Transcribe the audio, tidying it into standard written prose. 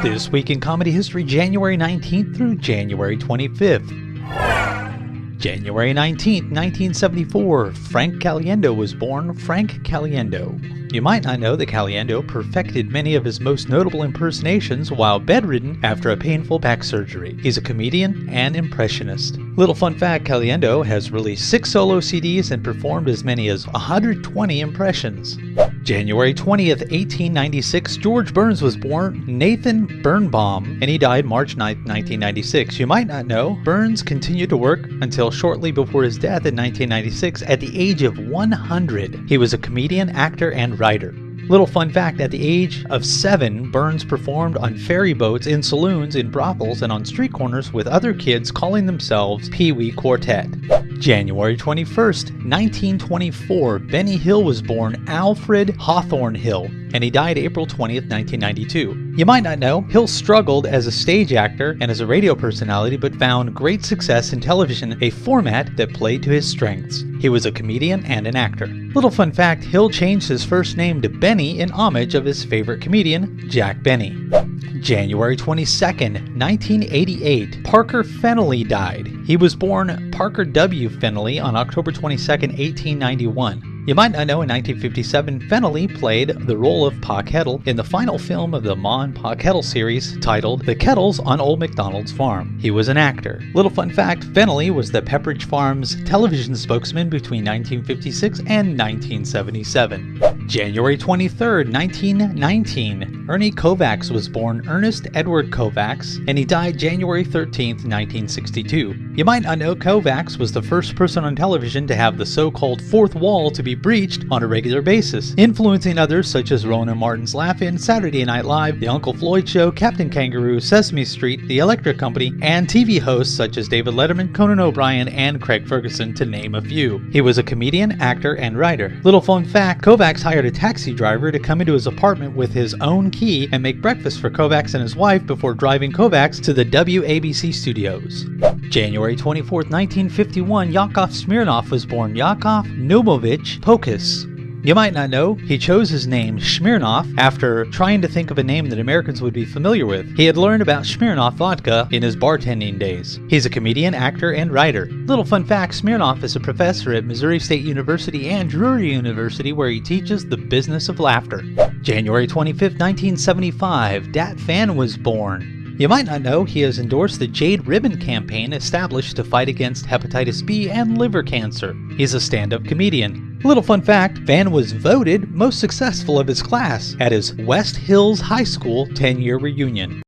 This week in comedy history, January 19th through January 25th. January 19th, 1974, Frank Caliendo was born. Frank Caliendo. You might not know that Caliendo perfected many of his most notable impersonations while bedridden after a painful back surgery. He's a comedian and impressionist. Little fun fact, Caliendo has released 6 solo CDs and performed as many as 120 impressions. January 20th, 1896, George Burns was born. Nathan Birnbaum, and he died March 9th, 1996. You might not know, Burns continued to work until shortly before his death in 1996 at the age of 100. He was a comedian, actor, and writer. Little fun fact, at the age of 7, Burns performed on ferryboats, in saloons, in brothels, and on street corners with other kids calling themselves Pee-Wee Quartet. January 21st, 1924, Benny Hill was born. Alfred Hawthorne Hill, and he died April 20th, 1992. You might not know, Hill struggled as a stage actor and as a radio personality, but found great success in television, a format that played to his strengths. He was a comedian and an actor. Little fun fact, Hill changed his first name to Benny in homage of his favorite comedian, Jack Benny. January 22nd, 1988, Parker Fennelly died. He was born Parker W. Fennelly on October 22nd, 1891. You might not know, in 1957, Fennelly played the role of Pa Kettle in the final film of the Ma and Pa Kettle series titled The Kettles on Old MacDonald's Farm. He was an actor. Little fun fact, Fennelly was the Pepperidge Farm's television spokesman between 1956 and 1977. January 23rd, 1919, Ernie Kovacs was born. Ernest Edward Kovacs, and he died January 13th, 1962. You might not know, Kovacs was the first person on television to have the so-called fourth wall to be breached on a regular basis, influencing others such as Rowan Martin's Laugh-In, Saturday Night Live, The Uncle Floyd Show, Captain Kangaroo, Sesame Street, The Electric Company, and TV hosts such as David Letterman, Conan O'Brien, and Craig Ferguson, to name a few. He was a comedian, actor, and writer. Little fun fact, Kovacs hired a taxi driver to come into his apartment with his own key and make breakfast for Kovacs and his wife before driving Kovacs to the WABC studios. January 24th, 1951, Yakov Smirnoff was born. Yakov Nomovich Pokus. You might not know, he chose his name Smirnoff after trying to think of a name that Americans would be familiar with. He had learned about Smirnoff vodka in his bartending days. He's a comedian, actor, and writer. Little fun fact, Smirnoff is a professor at Missouri State University and Drury University, where he teaches the business of laughter. January 25th, 1975, Dat Phan was born. You might not know, he has endorsed the Jade Ribbon campaign established to fight against hepatitis B and liver cancer. He's a stand-up comedian. Little fun fact, Phan was voted most successful of his class at his West Hills High School 10-year reunion.